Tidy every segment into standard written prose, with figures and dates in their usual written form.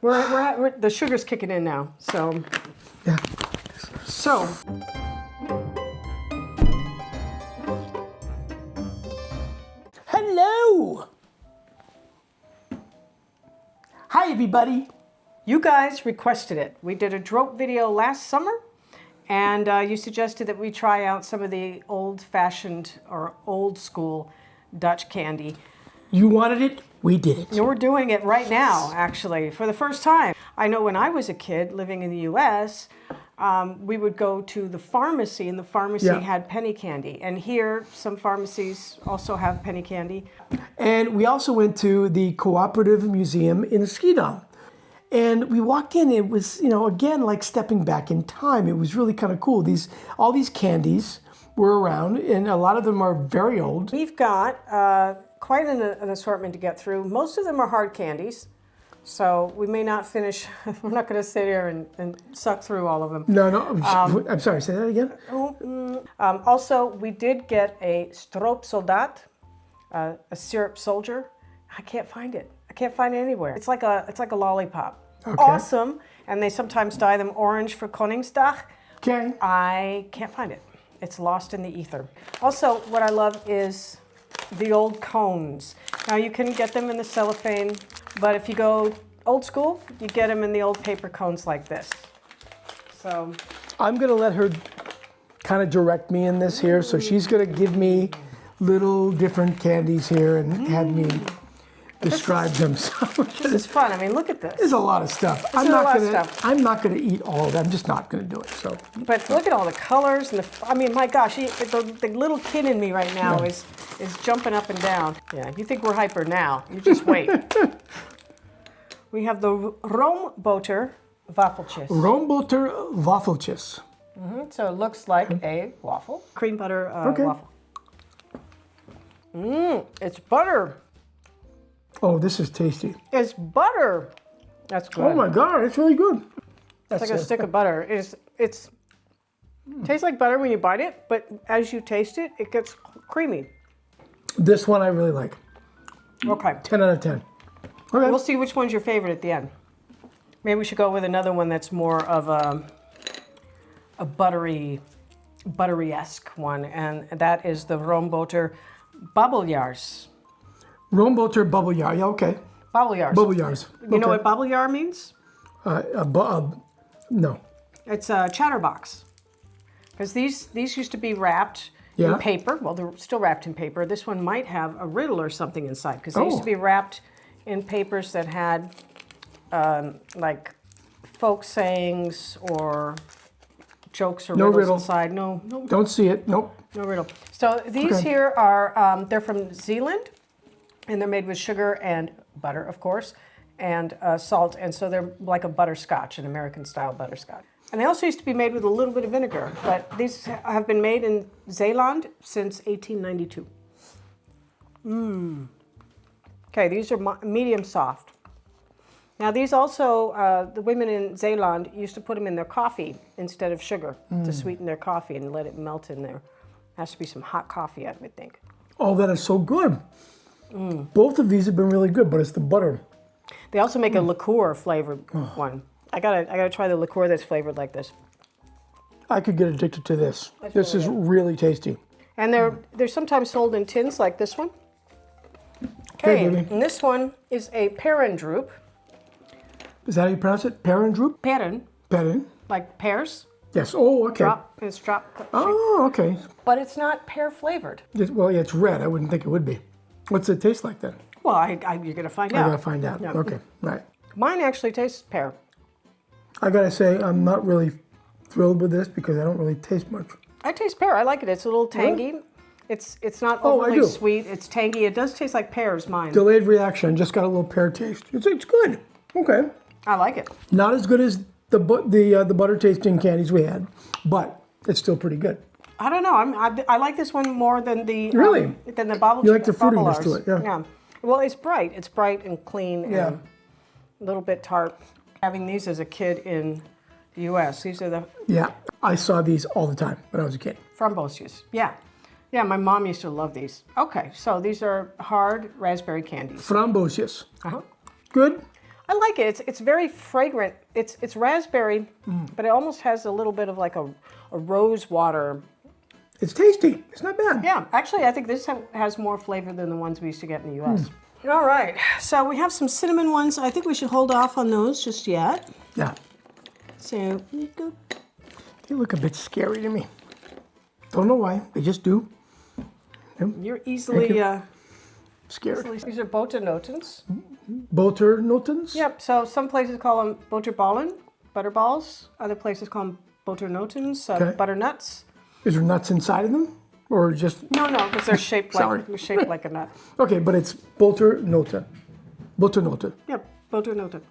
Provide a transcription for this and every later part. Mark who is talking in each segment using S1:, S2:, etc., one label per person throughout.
S1: The sugar's kicking in now, so.
S2: Yeah.
S1: So.
S2: Hello. Hi, everybody.
S1: You guys requested it. We did a drop video last summer, and you suggested that we try out some of the old-fashioned or old-school Dutch candy.
S2: You wanted it, we did it.
S1: And we're doing it right now, actually, for the first time. I know when I was a kid living in the U.S., we would go to the pharmacy, and the pharmacy had penny candy. And here, some pharmacies also have penny candy.
S2: And we also went to the Cooperative Museum in Schiedam. And we walked in, it was, again, like stepping back in time. It was really kind of cool. All these candies were around, and a lot of them are very old.
S1: We've got quite an assortment to get through. Most of them are hard candies, so we may not finish. We're not going to sit here and suck through all of them.
S2: No, I'm sorry, say that again?
S1: Also, we did get a stroopsoldaat, a syrup soldier. I can't find it. I can't find it anywhere. It's like a lollipop. Okay. Awesome. And they sometimes dye them orange for Koningsdag.
S2: Okay.
S1: I can't find it. It's lost in the ether. Also, what I love is the old cones. Now, you can get them in the cellophane, but if you go old school, you get them in the old paper cones like this. So
S2: I'm going to let her kind of direct me in this here. So she's going to give me little different candies here and have me describe them.
S1: This is fun. I mean, look at this.
S2: There's a lot of stuff. I'm not going to eat all of it. I'm just not going to do it. So,
S1: but look at all the colors and I mean, my gosh, the little kid in me right now is jumping up and down. Yeah, you think we're hyper now? You just wait. We have the Roomboter Wafeltjes.
S2: Roomboter Wafeltjes.
S1: So it looks like a waffle, cream butter waffle. It's butter.
S2: Oh, this is tasty.
S1: It's butter. That's good.
S2: Oh my God, it's really good.
S1: It's like a stick of butter. It tastes like butter when you bite it, but as you taste it, it gets creamy.
S2: This one I really like.
S1: Okay.
S2: 10 out of 10. Okay.
S1: We'll see which one's your favorite at the end. Maybe we should go with another one that's more of a buttery-esque one, and that is the Roomboter Babbelaars.
S2: Roomboter Babbelaars, yeah, okay.
S1: Babbelaars.
S2: Babbelaars.
S1: You know what Babbelaar means?
S2: No.
S1: It's a chatterbox. Because these used to be wrapped in paper. Well, they're still wrapped in paper. This one might have a riddle or something inside. Because they used to be wrapped in papers that had like folk sayings or jokes or riddles inside. No.
S2: Don't see it. Nope.
S1: No riddle. So these here are, they're from Zealand. And they're made with sugar and butter, of course, and salt. And so they're like a butterscotch, an American-style butterscotch. And they also used to be made with a little bit of vinegar. But these have been made in Zeeland since 1892. Okay, these are medium soft. Now these also, the women in Zeeland used to put them in their coffee instead of sugar to sweeten their coffee and let it melt in there. Has to be some hot coffee, I would think.
S2: Oh, that is so good. Both of these have been really good, but it's the butter.
S1: They also make a liqueur flavored one. I gotta try the liqueur that's flavored like this.
S2: I could get addicted to this. This is really tasty.
S1: And they're sometimes sold in tins like this one. Okay, and this one is a Perendrup.
S2: Is that how you pronounce it? Perendrup?
S1: Peren, like pears.
S2: Yes. Oh, okay.
S1: It's drop.
S2: Oh, okay.
S1: But it's not pear flavored.
S2: Well, yeah, it's red. I wouldn't think it would be. What's it taste like then?
S1: Well, you're going to find out.
S2: I got to find out. Yeah. Okay, right.
S1: Mine actually tastes pear.
S2: I got to say, I'm not really thrilled with this because I don't really taste much.
S1: I taste pear. I like it. It's a little tangy. Really? It's not overly sweet. It's tangy. It does taste like pears, mine.
S2: Delayed reaction. Just got a little pear taste. It's good. Okay.
S1: I like it.
S2: Not as good as the butter tasting candies we had, but it's still pretty good.
S1: I don't know. I like this one more than the than the Babbelaars.
S2: You like the fruitiness to it,
S1: yeah. Well, it's bright. It's bright and clean and a little bit tart. Having these as a kid in the U.S., these are the...
S2: Yeah, I saw these all the time when I was a kid.
S1: Framboosjes, yeah. Yeah, my mom used to love these. Okay, so these are hard raspberry candies.
S2: Framboosjes.
S1: Uh-huh.
S2: Good?
S1: I like it. It's very fragrant. It's raspberry, but it almost has a little bit of like a rose water.
S2: It's tasty. It's not bad.
S1: Yeah, actually, I think this has more flavor than the ones we used to get in the U.S. All right, so we have some cinnamon ones. I think we should hold off on those just yet.
S2: Yeah.
S1: So,
S2: They look a bit scary to me. Don't know why. They just do.
S1: you're easily
S2: Scared.
S1: These are Notens.
S2: Notens?
S1: Yep. So some places call them Boterballen, butterballs. Other places call them Notens, butternuts.
S2: Is there nuts inside of them? Or just...
S1: No, because they're shaped like a nut.
S2: Okay, but it's Boternoten. Boternoten.
S1: Yep, Boternoten.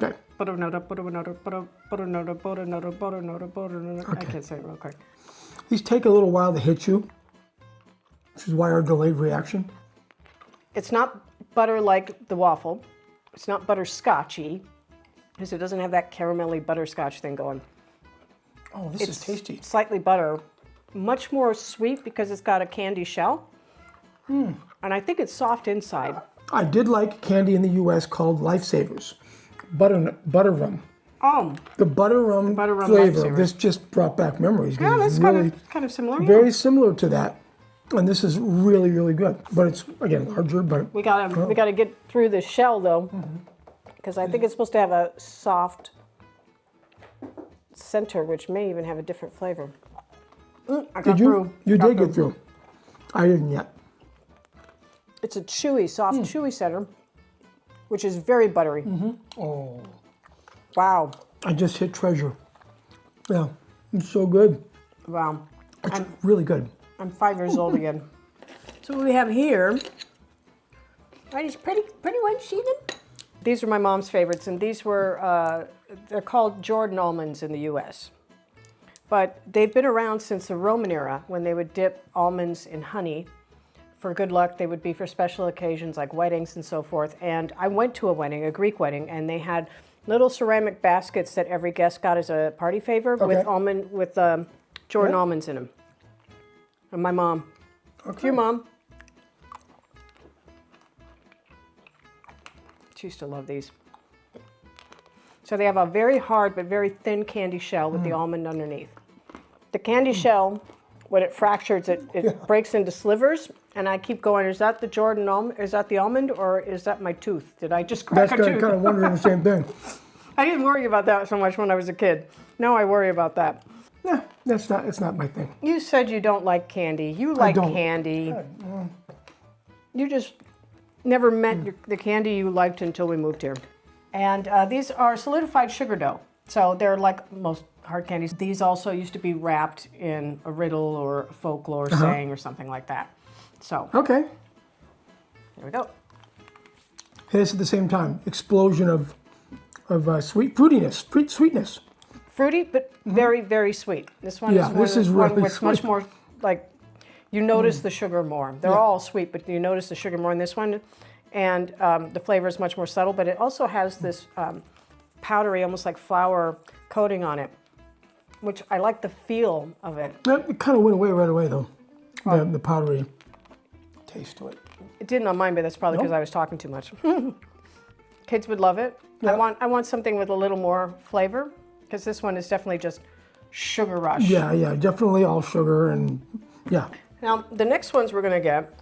S2: Okay.
S1: Butternota. I can't say it real quick.
S2: These take a little while to hit you, which is why our delayed reaction.
S1: It's not butter like the waffle. It's not butterscotchy, because it doesn't have that caramelly butterscotch thing going.
S2: Oh, this is tasty.
S1: Slightly butter. Much more sweet because it's got a candy shell. And I think it's soft inside.
S2: I did like candy in the U.S. called Lifesavers. Butter rum.
S1: Oh.
S2: The butter rum flavor.
S1: Lifesavers.
S2: This just brought back memories.
S1: Yeah, that's
S2: really
S1: kind of similar.
S2: Very similar to that. And this is really, really good. But it's, again, larger, but...
S1: We gotta get through the shell, though, because I think it's supposed to have a soft center, which may even have a different flavor. I got through.
S2: You did get through. I didn't yet.
S1: It's a chewy, soft, chewy center, which is very buttery.
S2: Oh.
S1: Wow.
S2: I just hit treasure. Yeah, it's so good.
S1: Wow.
S2: It's really good.
S1: I'm 5 years old again. So what we have here are these pretty ones, see them? These are my mom's favorites, and these were, they're called Jordan almonds in the U.S. But they've been around since the Roman era, when they would dip almonds in honey. For good luck, they would be for special occasions like weddings and so forth. And I went to a wedding, a Greek wedding, and they had little ceramic baskets that every guest got as a party favor with Jordan almonds in them. And my mom. Okay. Your mom. She used to love these. So they have a very hard but very thin candy shell with the almond underneath. The candy shell, when it fractures, it breaks into slivers. And I keep going, is that the Jordan almond? Is that the almond, or is that my tooth? Did I just crack a tooth?
S2: That's kind of wondering the same thing.
S1: I didn't worry about that so much when I was a kid. Now I worry about that.
S2: Yeah, it's not my thing.
S1: You said you don't like candy. You like candy. You just never met the candy you liked until we moved here. And these are solidified sugar dough. So they're like most hard candies. These also used to be wrapped in a riddle or a folklore saying or something like that. So.
S2: Okay.
S1: There we go.
S2: Hit us at the same time. Explosion of sweetness.
S1: Fruity, but very, very sweet. This one is
S2: really
S1: where it's
S2: sweet.
S1: much more like, you notice the sugar more. They're all sweet, but you notice the sugar more in this one. And the flavor is much more subtle, but it also has this powdery, almost like flour coating on it, which I like the feel of it.
S2: It kind of went away right away, though, the powdery taste to it.
S1: It didn't on mine, but that's probably because I was talking too much. Kids would love it.
S2: Yeah.
S1: I want something with a little more flavor, because this one is definitely just sugar rush.
S2: Yeah, definitely all sugar and yeah.
S1: Now, the next ones we're going to get,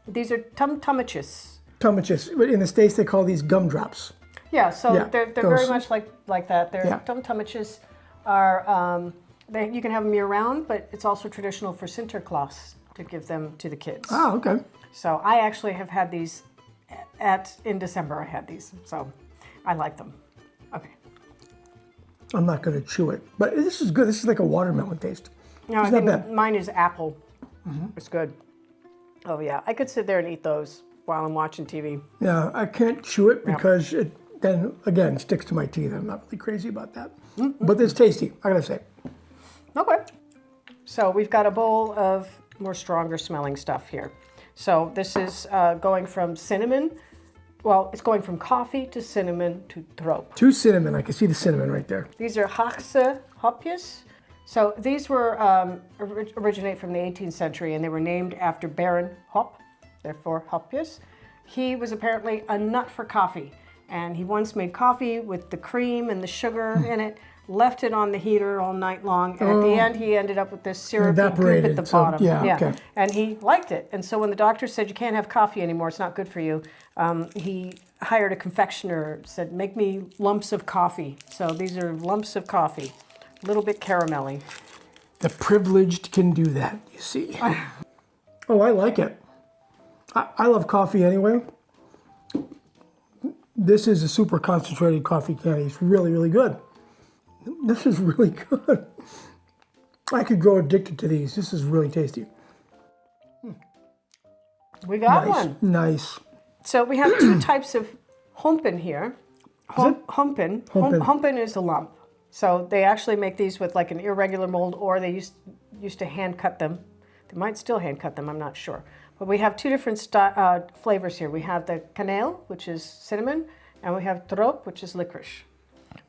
S1: these are Tumetjes.
S2: Tumetjes. But in the States, they call these gumdrops.
S1: Yeah, so they're very much like that. They're Tumetjes are, you can have them year-round, but it's also traditional for Sinterklaas to give them to the kids.
S2: Ah, okay.
S1: So I actually have had these in December. I had these, so I like them. Okay.
S2: I'm not going to chew it, but this is good. This is like a watermelon taste.
S1: No, I think mine is apple. It's good. Oh yeah, I could sit there and eat those while I'm watching TV.
S2: Yeah, I can't chew it because it then again sticks to my teeth. I'm not really crazy about that, but it's tasty. I gotta say.
S1: Okay. So we've got a bowl of more stronger smelling stuff here. So this is going from cinnamon. Well, it's going from coffee to cinnamon to thrope.
S2: To cinnamon. I can see the cinnamon right there.
S1: These are Haagse Hopjes. So these were originate from the 18th century, and they were named after Baron Hop, therefore Hopjes. He was apparently a nut for coffee, And he once made coffee with the cream and the sugar in it, left it on the heater all night long, and at the end he ended up with this syrupy goop at the bottom.
S2: Okay.
S1: And he liked it. And so when the doctor said you can't have coffee anymore, it's not good for you, he hired a confectioner, said make me lumps of coffee. So these are lumps of coffee, a little bit caramelly.
S2: The privileged can do that, you see. Oh, I like it. I love coffee anyway. This is a super concentrated coffee candy. It's really, really good. This is really good. I could grow addicted to these. This is really tasty.
S1: We got one.
S2: Nice.
S1: So we have two types of Hompen here. Hompen is a lump. So they actually make these with like an irregular mold, or they used to hand cut them. They might still hand cut them, I'm not sure. But we have two different flavors here. We have the Kaneel, which is cinnamon, and we have Trop, which is licorice.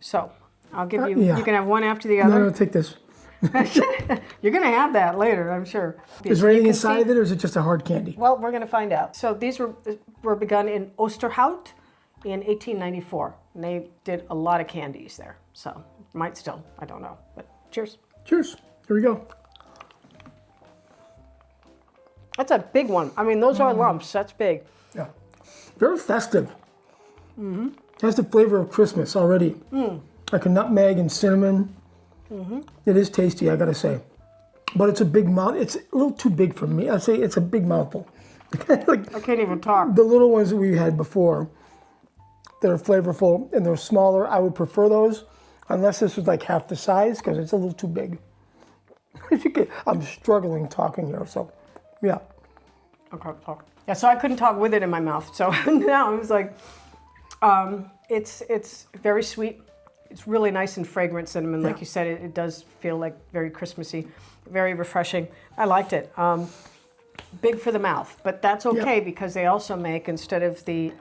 S1: So I'll give you, you can have one after the other.
S2: No, take this.
S1: You're going to have that later, I'm sure.
S2: Is there anything inside of it, or is it just a hard candy?
S1: Well, we're going to find out. So these were begun in Oosterhout in 1894. And they did a lot of candies there. So might still, I don't know. But cheers.
S2: Cheers. Here we go.
S1: That's a big one. I mean, those are lumps. That's big.
S2: Yeah. Very festive. Mm-hmm. Has the flavor of Christmas already. Like a nutmeg and cinnamon. Mm-hmm. It is tasty, I gotta say. But it's a big mouth. It's a little too big for me. I'd say it's a big mouthful. Like,
S1: I can't even talk.
S2: The little ones that we had before that are flavorful and they're smaller, I would prefer those. Unless this was like half the size, because it's a little too big. I'm struggling talking here, so yeah.
S1: Okay, talk. Yeah, so I couldn't talk with it in my mouth. So now it was like, it's very sweet. It's really nice and fragrant cinnamon. Like you said, it does feel like very Christmassy, very refreshing. I liked it. Big for the mouth, but that's okay because they also make, instead of the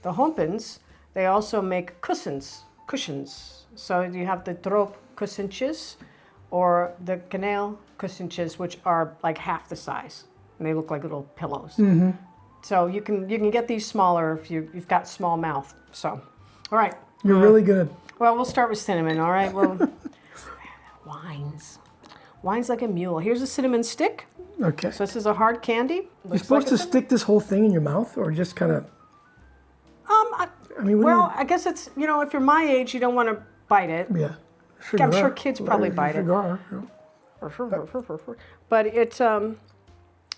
S1: Hompens, they also make cushions. So you have the Trop kussentjes or the Kaneel kussentjes, which are like half the size, and they look like little pillows. Mm-hmm. So you can get these smaller if you've got small mouth. So, all right.
S2: You're really gonna.
S1: Well, we'll start with cinnamon. All right. Well, wines like a mule. Here's a cinnamon stick.
S2: Okay.
S1: So this is a hard candy.
S2: You're supposed to stick this whole thing in your mouth, or just kind of. I mean,
S1: I guess it's, if you're my age, you don't want to bite it.
S2: Yeah.
S1: I'm sure kids probably bite it. But it's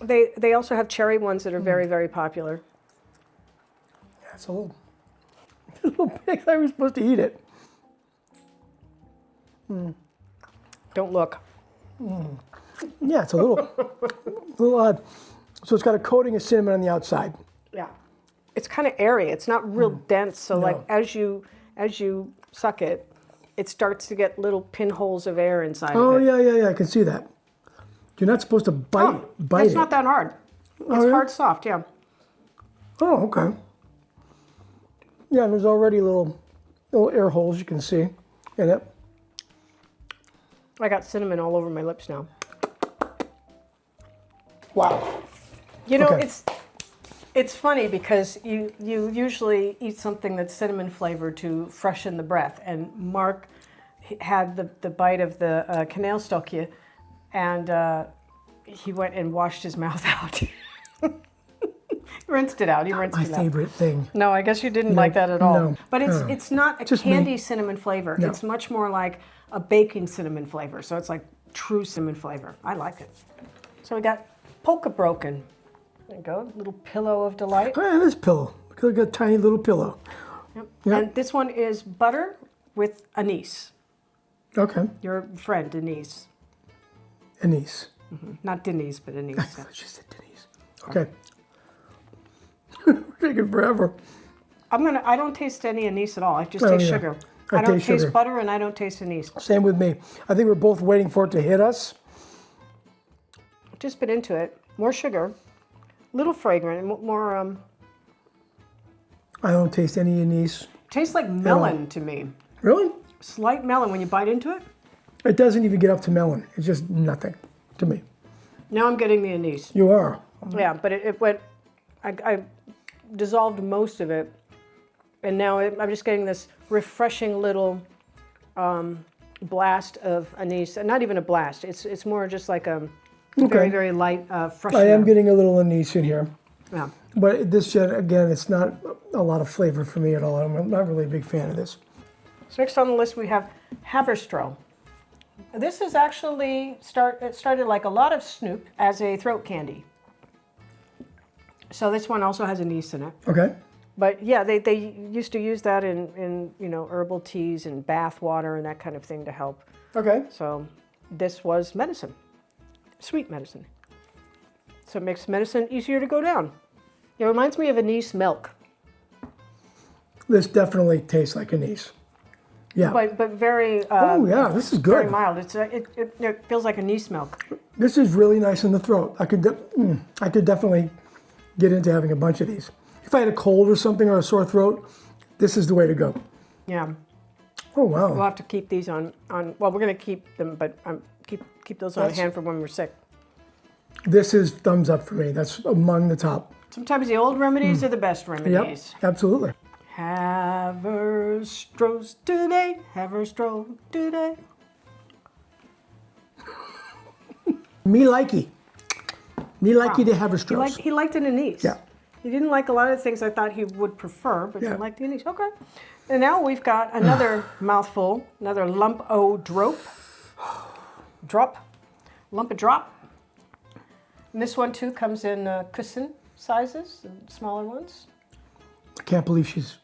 S1: they also have cherry ones that are very, very popular.
S2: Yeah, it's a little big. I was supposed to eat it.
S1: Don't look.
S2: Yeah, it's a little odd. So it's got a coating of cinnamon on the outside.
S1: Yeah. It's kind of airy. It's not real dense. So like as you suck it, it starts to get little pinholes of air inside of it.
S2: Yeah. I can see that. You're not supposed to bite it.
S1: It's not that hard. It's hard, soft, yeah.
S2: Oh, okay. Yeah, and there's already little air holes you can see in it.
S1: I got cinnamon all over my lips now.
S2: Wow.
S1: It's funny because you usually eat something that's cinnamon flavored to freshen the breath. And Mark had the bite of the Kaneelstokje, and he went and washed his mouth out. Rinsed it out. He rinsed it out.
S2: My favorite thing.
S1: No, I guess you didn't like that at all.
S2: No,
S1: but it's not a candy cinnamon flavor. No. It's much more like a baking cinnamon flavor. So it's like true cinnamon flavor. I like it. So we got Polka Brokken. There you go, little pillow of delight.
S2: Oh, yeah, this pillow. Look at a tiny little pillow.
S1: Yep. And this one is butter with anise.
S2: Okay.
S1: Your friend, Denise.
S2: Anise.
S1: Mm-hmm. Not Denise, but Anise.
S2: I thought she said Denise. Okay. We're taking forever.
S1: I don't taste any anise at all. I just taste sugar. I don't taste butter and I don't taste anise.
S2: Same with me. I think we're both waiting for it to hit us.
S1: Just bit into it. More sugar. Little fragrant, more.
S2: I don't taste any anise.
S1: Tastes like melon to me.
S2: Really?
S1: Slight melon when you bite into it.
S2: It doesn't even get up to melon. It's just nothing to me.
S1: Now I'm getting the anise.
S2: You are.
S1: Yeah, but it went. I dissolved most of it And now I'm just getting this refreshing little blast of anise. Not even a blast. It's more just like a very, very light freshener.
S2: I am getting a little anise in here.
S1: Yeah.
S2: But this, again, it's not a lot of flavor for me at all. I'm not really a big fan of this.
S1: So next on the list we have Haverstraw. This is actually it started like a lot of Snoop as a throat candy. So this one also has anise in it.
S2: Okay.
S1: But yeah, they used to use that in herbal teas and bath water and that kind of thing to help.
S2: Okay.
S1: So this was medicine, sweet medicine. So it makes medicine easier to go down. It reminds me of anise milk.
S2: This definitely tastes like anise. Yeah.
S1: But very.
S2: Oh yeah, this is good.
S1: Very mild. It feels like anise milk.
S2: This is really nice in the throat. I could definitely get into having a bunch of these. If I had a cold or something or a sore throat, this is the way to go.
S1: Yeah.
S2: Oh wow.
S1: We'll have to keep these on. Well, we're going to keep them, but keep those on hand for when we're sick.
S2: This is thumbs up for me. That's among the top.
S1: Sometimes the old remedies are the best remedies.
S2: Yep, absolutely.
S1: Haverstraws today, Haverstraw today.
S2: Me likey to Haverstraws.
S1: He liked an anise.
S2: Yeah.
S1: He didn't like a lot of things I thought he would prefer, but
S2: Yeah.
S1: he liked the anise. Okay. And now we've got another mouthful, another lump o' drop. Lump of drop. And this one too comes in cushion sizes, smaller ones.
S2: I can't believe she's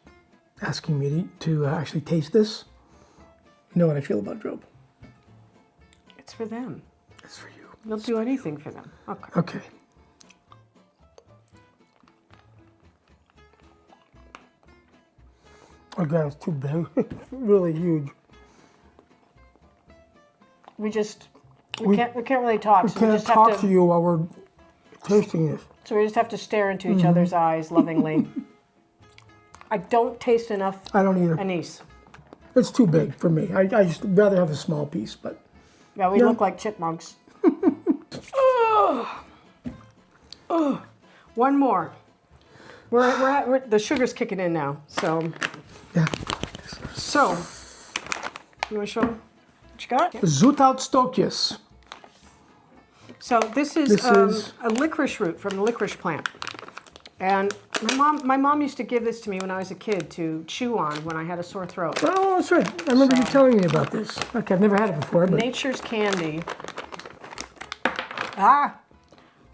S2: asking me to actually taste this. You know what I feel about drobe.
S1: It's for them.
S2: It's for you.
S1: They'll do anything for them. Okay.
S2: Okay. Again, it's too big. Really huge.
S1: We can't really talk.
S2: We
S1: so
S2: can't
S1: just
S2: talk
S1: have
S2: to you while we're tasting this.
S1: So we just have to stare into each other's eyes lovingly. I don't taste enough
S2: I don't either.
S1: anise.
S2: It's too big for me. I just rather have a small piece, but
S1: Yeah, we look like chipmunks. One more. The sugar's kicking in now. So,
S2: yeah.
S1: You want to show them what you got?
S2: Zoethoutstokjes.
S1: So this is a licorice root from the licorice plant. And my mom used to give this to me when I was a kid to chew on when I had a sore throat.
S2: Oh, that's right. I remember you telling me about this. Okay, I've never had it before. But
S1: Nature's candy.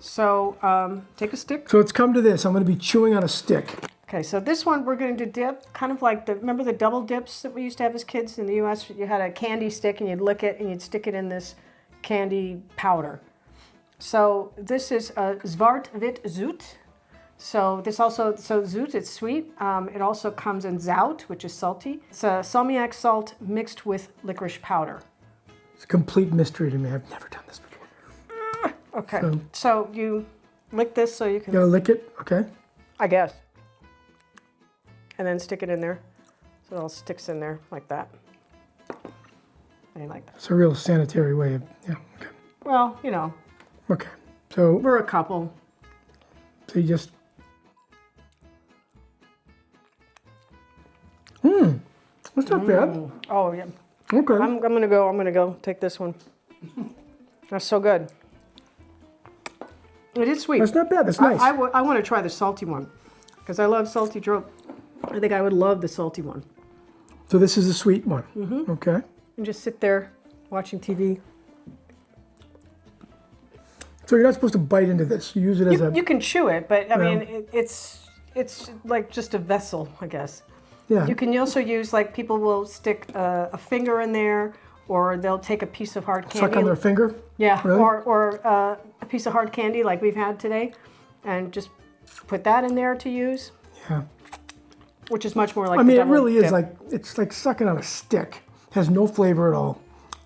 S1: So take a stick.
S2: So it's come to this. I'm going to be chewing on a stick.
S1: Okay, so this one we're going to dip, kind of like remember the double dips that we used to have as kids in the U.S.? You had a candy stick and you'd lick it and you'd stick it in this candy powder. So this is Zwart Wit Zoet. So zoet, it's sweet. It also comes in zout, which is salty. It's a salmiak salt mixed with licorice powder.
S2: It's a complete mystery to me. I've never done this before.
S1: Okay, so you lick this so you can...
S2: You gotta lick it, okay?
S1: I guess. And then stick it in there. So it all sticks in there like that. I like that.
S2: It's a real sanitary way of, yeah, okay.
S1: Well, you know.
S2: Okay, so...
S1: We're a couple.
S2: So you just... That's not bad.
S1: Oh, yeah.
S2: Okay.
S1: I'm gonna go take this one. That's so good. It is sweet.
S2: That's not bad, that's nice.
S1: I want to try the salty one because I love salty drop. I think I would love the salty one.
S2: So this is the sweet one. Okay.
S1: And just sit there watching TV.
S2: So you're not supposed to bite into this. You use it as
S1: You can chew it, but I mean, it's like just a vessel, I guess.
S2: Yeah.
S1: You can also use, like, people will stick a finger in there, or they'll take a piece of hard candy.
S2: Suck on their finger?
S1: Yeah,
S2: Really?
S1: or a piece of hard candy like we've had today, and just put that in there to use.
S2: Yeah.
S1: Which is much more like
S2: I mean,
S1: the
S2: it really
S1: dip.
S2: is like, it's like sucking on a stick. It has no flavor at all.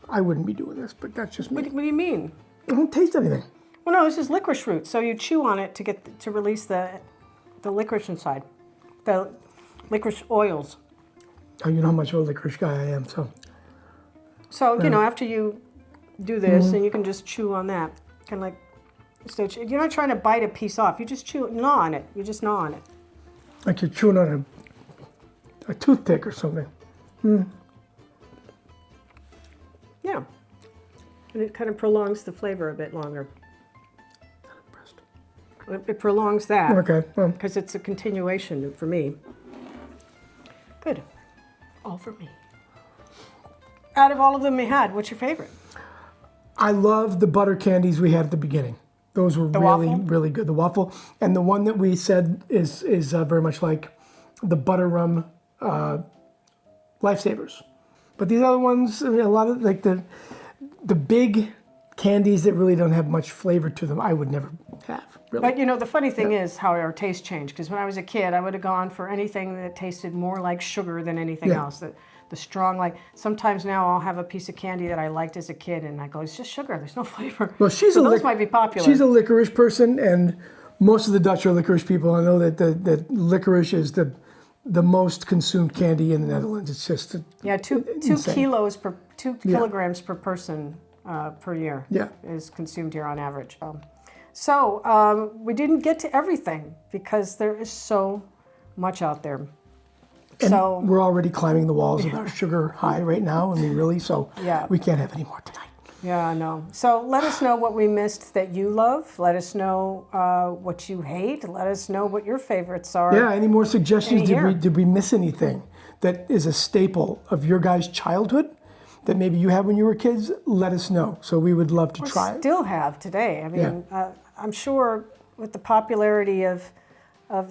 S2: I wouldn't be doing this, but that's just me.
S1: What do you mean?
S2: I don't taste anything.
S1: Well, no, this is licorice root, so you chew on it to release the licorice inside, the licorice oils.
S2: Oh, you know how much of a licorice guy I am, so.
S1: So, you know, after you do this, and you can just chew on that, kind of like, so you're not trying to bite a piece off. You just gnaw on it. You just gnaw on it.
S2: Like you're chewing on a toothpick or something.
S1: Yeah. And it kind of prolongs the flavor a bit longer. It prolongs that.
S2: Okay. Well.
S1: Because it's a continuation for me. Good. All for me. Out of all of them we had, what's your favorite?
S2: I love the butter candies we had at the beginning. Those were really, really good. The waffle. And the one that we said is very much like the butter rum Lifesavers. But these other ones, I mean, a lot of like the big candies that really don't have much flavor to them, I would never have. Really.
S1: But you know, the funny thing is how our taste changed. Because when I was a kid, I would have gone for anything that tasted more like sugar than anything else. The strong, like, sometimes now I'll have a piece of candy that I liked as a kid and I go, it's just sugar, there's no flavor.
S2: Well,
S1: those might be popular.
S2: She's a licorice person, and most of the Dutch are licorice people. I know that licorice is the most consumed candy in the Netherlands. It's just
S1: two kilograms per person per year is consumed here on average. So we didn't get to everything because there is so much out there.
S2: And
S1: so
S2: we're already climbing the walls of our sugar high right now. I mean, really, so we can't have any more tonight.
S1: Yeah, I know. So let us know what we missed that you love. Let us know what you hate. Let us know what your favorites are.
S2: Yeah, any more suggestions? Did we miss anything that is a staple of your guys' childhood that maybe you had when you were kids? Let us know. So we would love to try it.
S1: Still have today. I mean, I'm sure with the popularity of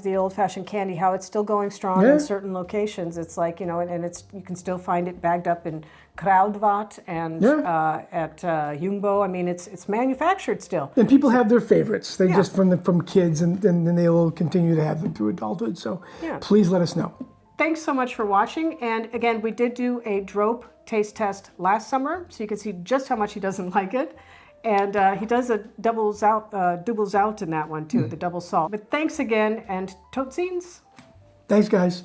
S1: the old-fashioned candy, how it's still going strong in certain locations. It's like, you know, and you can still find it bagged up in Kruidvat and at Jumbo. I mean, it's manufactured still.
S2: And people have their favorites. They just from kids, and then they will continue to have them through adulthood. So please let us know.
S1: Thanks so much for watching. And again, we did do a Droop taste test last summer, so you can see just how much he doesn't like it. And he does a doubles out in that one too, the double salt. But thanks again, and tot ziens.
S2: Thanks, guys.